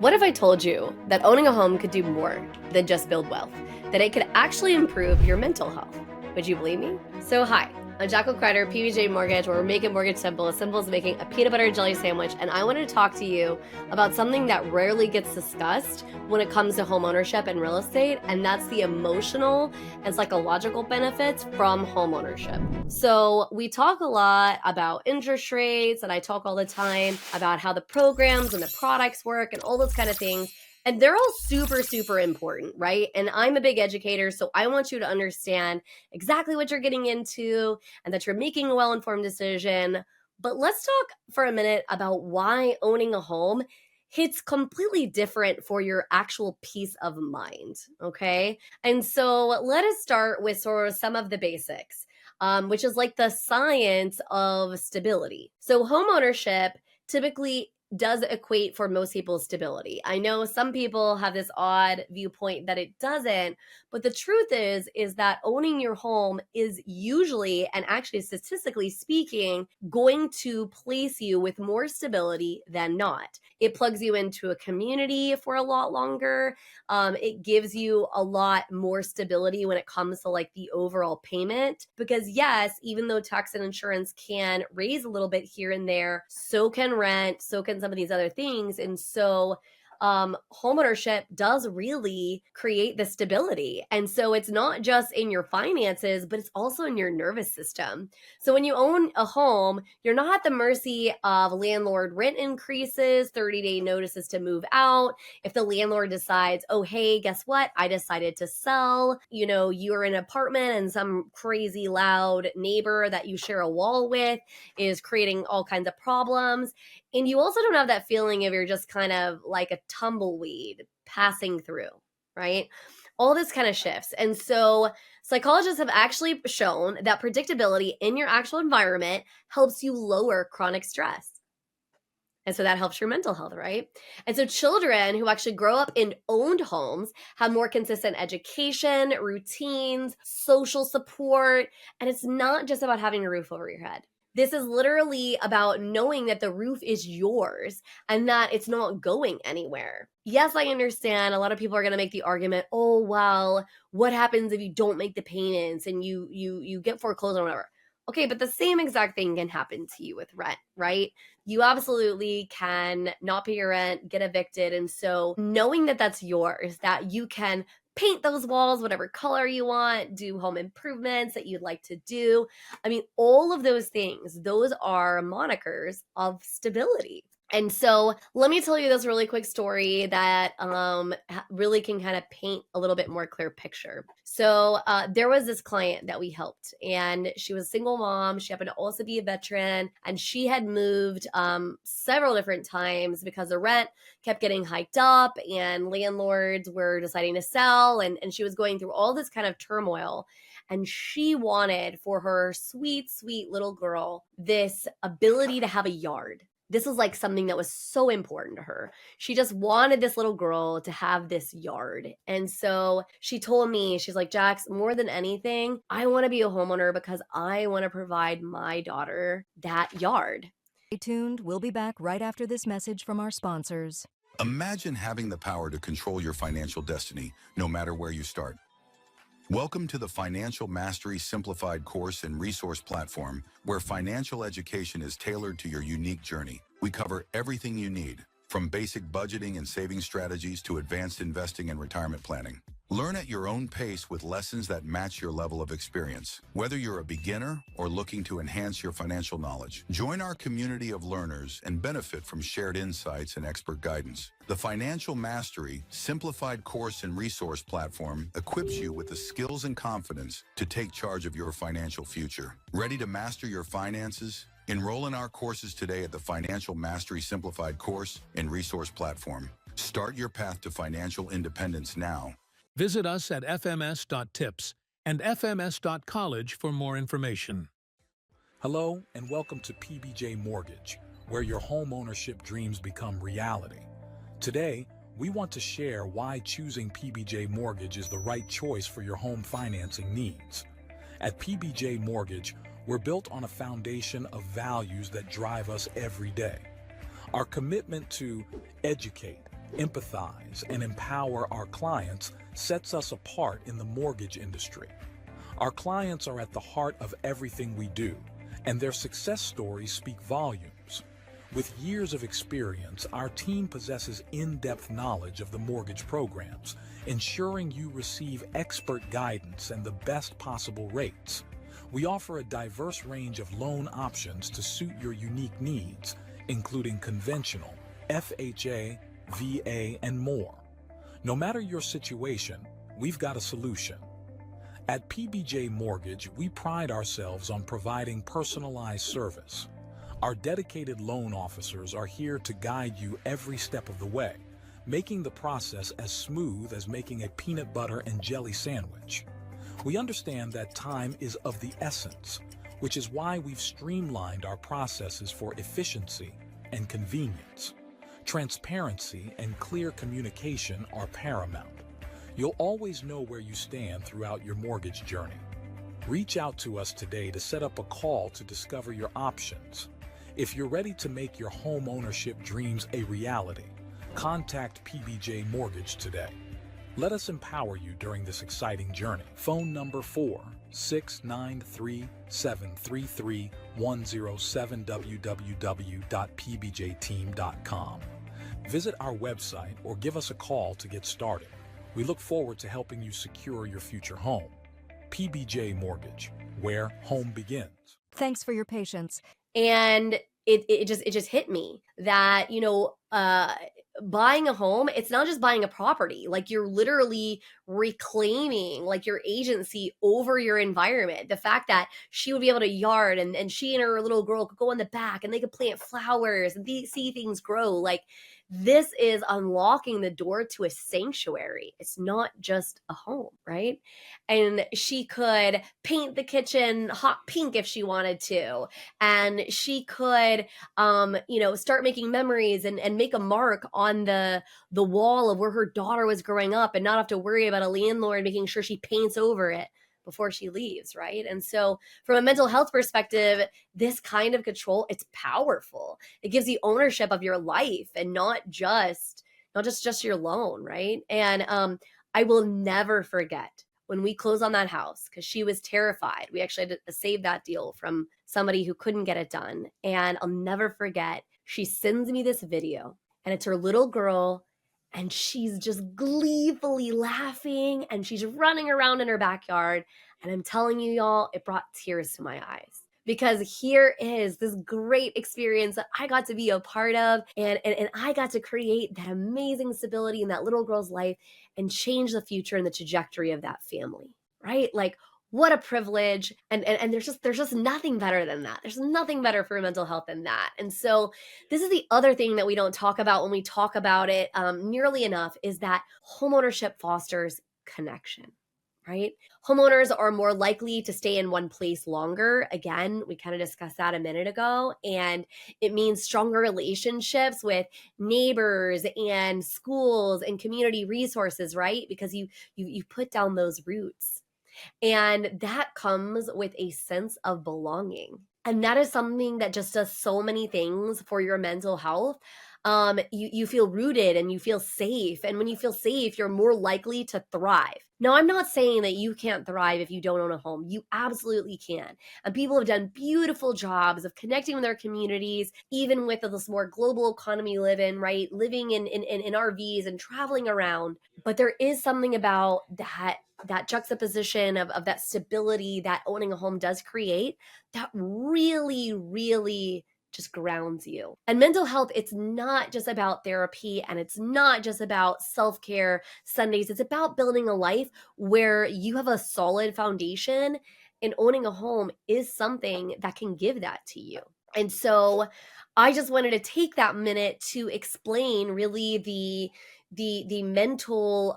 What if I told you that owning a home could do more than just build wealth? That it could actually improve your mental health? Would you believe me? So hi, I'm Jax Crider, PBJ Mortgage, where we're making mortgage simple as making a peanut butter and jelly sandwich. And I wanted to talk to you about something that rarely gets discussed when it comes to home ownership and real estate, and that's the emotional and psychological benefits from home ownership. So we talk a lot about interest rates, and I talk all the time about how the programs and the products work and all those kind of things. And they're all super, super important, right? And I'm a big educator, so I want you to understand exactly what you're getting into and that you're making a well-informed decision. But let's talk for a minute about why owning a home hits completely different for your actual peace of mind, okay? And so let us start with sort of some of the basics, which is like the science of stability. So home ownership typically does equate for most people's stability. I know some people have this odd viewpoint that it doesn't, but the truth is that owning your home is usually, and actually statistically speaking, going to place you with more stability than not. It plugs you into a community for a lot longer. It gives you a lot more stability when it comes to like the overall payment, because yes, even though tax and insurance can raise a little bit here and there, so can rent, so can some of these other things. And so homeownership does really create the stability. And so it's not just in your finances, but it's also in your nervous system. So when you own a home, you're not at the mercy of landlord rent increases, 30-day notices to move out. If the landlord decides, oh, hey, guess what? I decided to sell. You know, you're in an apartment and some crazy loud neighbor that you share a wall with is creating all kinds of problems. And you also don't have that feeling of you're just kind of like a tumbleweed passing through, right? All this kind of shifts. And so psychologists have actually shown that predictability in your actual environment helps you lower chronic stress. And so that helps your mental health, right? And so children who actually grow up in owned homes have more consistent education, routines, social support, and it's not just about having a roof over your head. This is literally about knowing that the roof is yours and that it's not going anywhere. Yes, I understand. A lot of people are going to make the argument, oh, well, what happens if you don't make the payments and you get foreclosed or whatever? Okay, but the same exact thing can happen to you with rent, right? You absolutely can not pay your rent, get evicted. And so knowing that that's yours, that you can paint those walls whatever color you want, do home improvements that you'd like to do. I mean, all of those things, those are monikers of stability. And so let me tell you this really quick story that really can kind of paint a little bit more clear picture. So there was this client that we helped, and she was a single mom. She happened to also be a veteran, and she had moved several different times because the rent kept getting hiked up and landlords were deciding to sell, and she was going through all this kind of turmoil. And she wanted for her sweet, sweet little girl this ability to have a yard. This was like something that was so important to her. She just wanted this little girl to have this yard. And so she told me, she's like, Jax, more than anything, I want to be a homeowner because I want to provide my daughter that yard. Stay tuned. We'll be back right after this message from our sponsors. Imagine having the power to control your financial destiny, no matter where you start. Welcome to the Financial Mastery Simplified course and resource platform, where financial education is tailored to your unique journey. We cover everything you need, from basic budgeting and saving strategies to advanced investing and retirement planning. Learn at your own pace with lessons that match your level of experience. Whether you're a beginner or looking to enhance your financial knowledge, join our community of learners and benefit from shared insights and expert guidance. The Financial Mastery Simplified course and resource platform equips you with the skills and confidence to take charge of your financial future. Ready to master your finances? Enroll in our courses today at the Financial Mastery Simplified course and resource platform. Start your path to financial independence now. Visit us at fms.tips and fms.college for more information. Hello and welcome to PBJ Mortgage, where your home ownership dreams become reality. Today, we want to share why choosing PBJ Mortgage is the right choice for your home financing needs. At PBJ Mortgage, we're built on a foundation of values that drive us every day. Our commitment to educate, empathize, and empower our clients sets us apart in the mortgage industry. Our clients are at the heart of everything we do, and their success stories speak volumes. With years of experience, our team possesses in-depth knowledge of the mortgage programs, ensuring you receive expert guidance and the best possible rates. We offer a diverse range of loan options to suit your unique needs, including conventional, FHA, VA, and more. No matter your situation, we've got a solution. At PBJ Mortgage, we pride ourselves on providing personalized service. Our dedicated loan officers are here to guide you every step of the way, making the process as smooth as making a peanut butter and jelly sandwich. We understand that time is of the essence, which is why we've streamlined our processes for efficiency and convenience. Transparency and clear communication are paramount. You'll always know where you stand throughout your mortgage journey. Reach out to us today to set up a call to discover your options. If you're ready to make your home ownership dreams a reality, contact PBJ Mortgage today. Let us empower you during this exciting journey. Phone number 4693733 107 www.pbjteam.com. Visit our website or give us a call to get started. We look forward to helping you secure your future home. PBJ Mortgage, where home begins. Thanks for your patience. And it just hit me that, buying a home, it's not just buying a property. Like, you're literally reclaiming like your agency over your environment. The fact that she would be able to yard and she and her little girl could go in the back and they could plant flowers and see things grow. Like, this is unlocking the door to a sanctuary. It's not just a home, right? And she could paint the kitchen hot pink if she wanted to. And she could, start making memories and make a mark on the wall of where her daughter was growing up and not have to worry about a landlord making sure she paints over it before she leaves, right? And so from a mental health perspective, this kind of control, it's powerful. It gives you ownership of your life and not just your loan, right? And I will never forget when we closed on that house, because she was terrified. We actually had to save that deal from somebody who couldn't get it done. And I'll never forget, she sends me this video and it's her little girl and she's just gleefully laughing and she's running around in her backyard. And I'm telling you, y'all, it brought tears to my eyes. Because here is this great experience that I got to be a part of, and I got to create that amazing stability in that little girl's life and change the future and the trajectory of that family, right? Like, what a privilege. And there's just nothing better than that. There's nothing better for mental health than that. And so this is the other thing that we don't talk about when we talk about it nearly enough, is that homeownership fosters connection. Right? Homeowners are more likely to stay in one place longer. Again, we kind of discussed that a minute ago. And it means stronger relationships with neighbors and schools and community resources, right? Because you put down those roots. And that comes with a sense of belonging. And that is something that just does so many things for your mental health. You feel rooted and you feel safe. And when you feel safe, you're more likely to thrive. Now, I'm not saying that you can't thrive if you don't own a home. You absolutely can. And people have done beautiful jobs of connecting with their communities, even with this more global economy we live in, right? Living in RVs and traveling around. But there is something about that juxtaposition of that stability that owning a home does create that really, really just grounds you. And mental health, it's not just about therapy and it's not just about self-care Sundays. It's about building a life where you have a solid foundation, and owning a home is something that can give that to you. And so I just wanted to take that minute to explain really the mental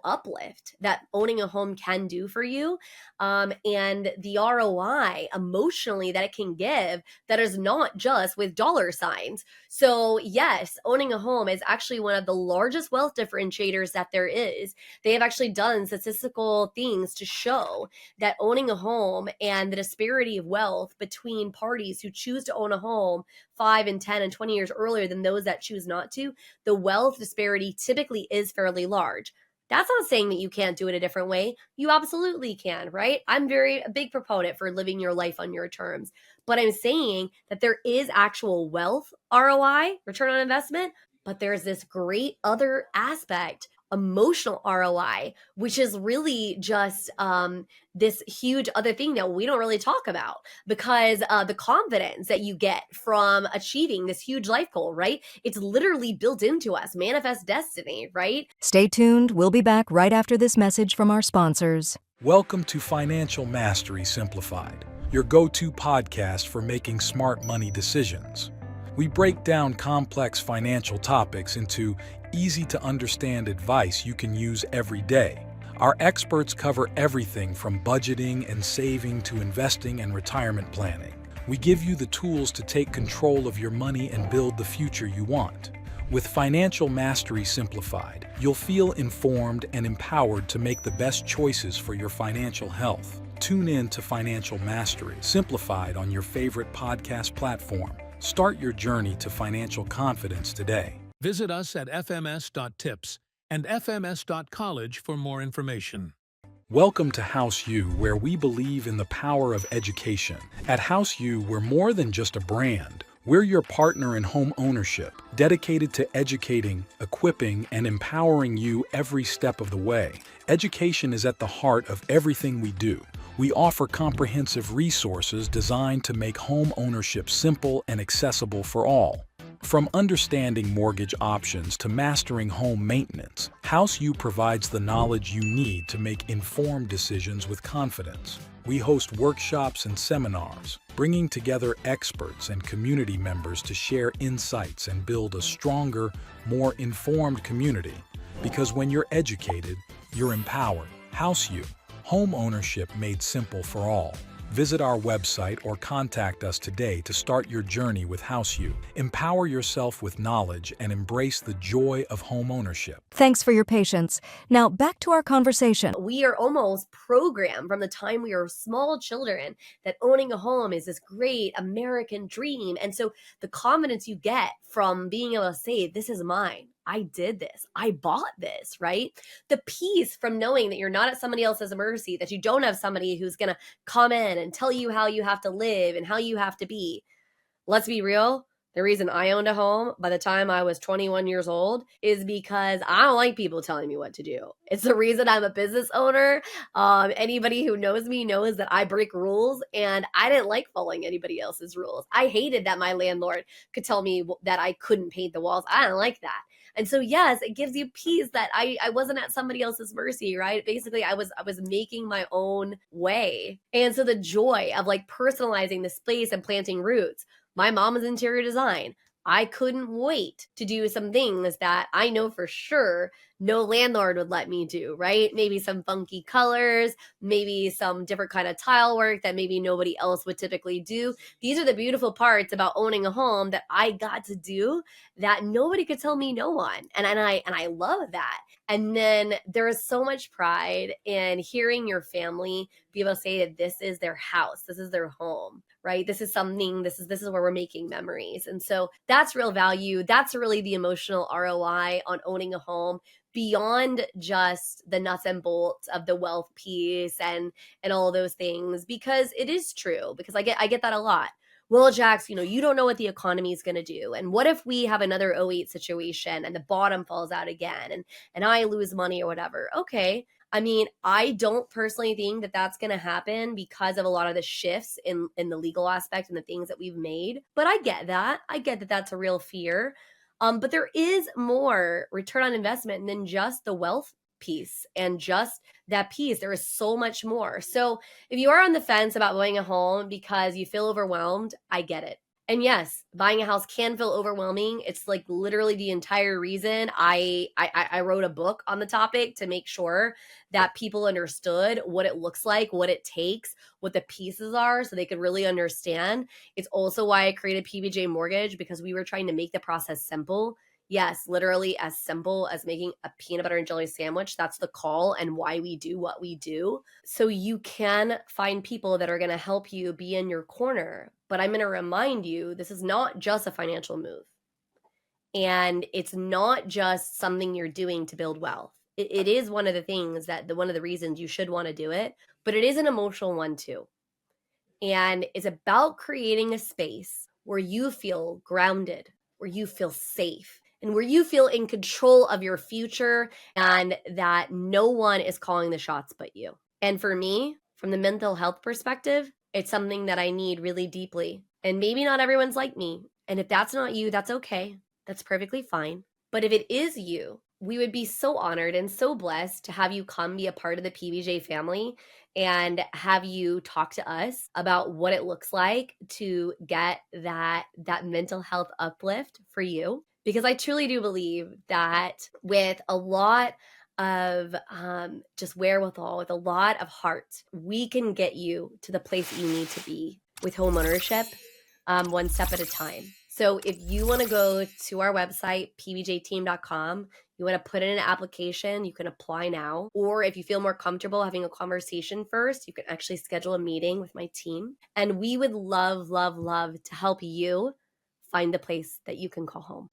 uplift that owning a home can do for you, and the ROI emotionally that it can give, that is not just with dollar signs. So yes, owning a home is actually one of the largest wealth differentiators that there is. They have actually done statistical things to show that owning a home and the disparity of wealth between parties who choose to own a home home 5 and 10 and 20 years earlier than those that choose not to, the wealth disparity typically is fairly large. That's not saying that you can't do it a different way. You absolutely can, right? I'm a big proponent for living your life on your terms. But I'm saying that there is actual wealth ROI, return on investment, but there's this great other aspect, emotional ROI, which is really just this huge other thing that we don't really talk about, because the confidence that you get from achieving this huge life goal, right? It's literally built into us, manifest destiny, right? Stay tuned. We'll be back right after this message from our sponsors. Welcome to Financial Mastery Simplified, your go-to podcast for making smart money decisions. We break down complex financial topics into easy-to-understand advice you can use every day. Our experts cover everything from budgeting and saving to investing and retirement planning. We give you the tools to take control of your money and build the future you want. With Financial Mastery Simplified, you'll feel informed and empowered to make the best choices for your financial health. Tune in to Financial Mastery Simplified on your favorite podcast platform. Start your journey to financial confidence today. Visit us at fms.tips and fms.college for more information. Welcome to House U, where we believe in the power of education. At House U, we're more than just a brand. We're your partner in home ownership, dedicated to educating, equipping, and empowering you every step of the way. Education is at the heart of everything we do. We offer comprehensive resources designed to make home ownership simple and accessible for all. From understanding mortgage options to mastering home maintenance, House U provides the knowledge you need to make informed decisions with confidence. We host workshops and seminars, bringing together experts and community members to share insights and build a stronger, more informed community. Because when you're educated, you're empowered. House U, home ownership made simple for all. Visit our website or contact us today to start your journey with House U. Empower yourself with knowledge and embrace the joy of home ownership. Thanks for your patience. Now back to our conversation. We are almost programmed from the time we are small children that owning a home is this great American dream. And so the confidence you get from being able to say, this is mine, I did this, I bought this, right? The peace from knowing that you're not at somebody else's mercy, that you don't have somebody who's going to come in and tell you how you have to live and how you have to be. Let's be real. The reason I owned a home by the time I was 21 years old is because I don't like people telling me what to do. It's the reason I'm a business owner. Anybody who knows me knows that I break rules, and I didn't like following anybody else's rules. I hated that my landlord could tell me that I couldn't paint the walls. I didn't like that. And so, yes, it gives you peace that I wasn't at somebody else's mercy, right? Basically, I was making my own way. And so the joy of like personalizing the space and planting roots. My mom is interior design. I couldn't wait to do some things that I know for sure no landlord would let me do, right? Maybe some funky colors, maybe some different kind of tile work that maybe nobody else would typically do. These are the beautiful parts about owning a home that I got to do that nobody could tell me no on. And I love that. And then there is so much pride in hearing your family be able to say that this is their house, this is their home, right? This is something, this is where we're making memories. And so that's real value. That's really the emotional ROI on owning a home, beyond just the nuts and bolts of the wealth piece and all of those things, because it is true, because I get that a lot. Well, Jax, you don't know what the economy is going to do. And what if we have another '08 situation and the bottom falls out again and I lose money or whatever? Okay. I mean, I don't personally think that that's going to happen because of a lot of the shifts in the legal aspect and the things that we've made. But I get that. I get that that's a real fear. But there is more return on investment than just the wealth piece and just that piece. There is so much more. So if you are on the fence about buying a home because you feel overwhelmed, I get it. And yes, buying a house can feel overwhelming. It's like literally the entire reason I wrote a book on the topic, to make sure that people understood what it looks like, what it takes, what the pieces are, so they could really understand. It's also why I created PBJ Mortgage, because we were trying to make the process simple. Yes, literally as simple as making a peanut butter and jelly sandwich. That's the call and why we do what we do. So you can find people that are going to help you be in your corner. But I'm going to remind you, this is not just a financial move. And it's not just something you're doing to build wealth. It is one of the things one of the reasons you should want to do it, but it is an emotional one too. And it's about creating a space where you feel grounded, where you feel safe, and where you feel in control of your future and that no one is calling the shots but you. And for me, from the mental health perspective, it's something that I need really deeply. And maybe not everyone's like me. And if that's not you, that's okay. That's perfectly fine. But if it is you, we would be so honored and so blessed to have you come be a part of the PBJ family and have you talk to us about what it looks like to get that mental health uplift for you. Because I truly do believe that with a lot of just wherewithal, with a lot of heart, we can get you to the place that you need to be with homeownership, one step at a time. So if you want to go to our website, pbjteam.com, you want to put in an application, you can apply now. Or if you feel more comfortable having a conversation first, you can actually schedule a meeting with my team. And we would love, love, love to help you find the place that you can call home.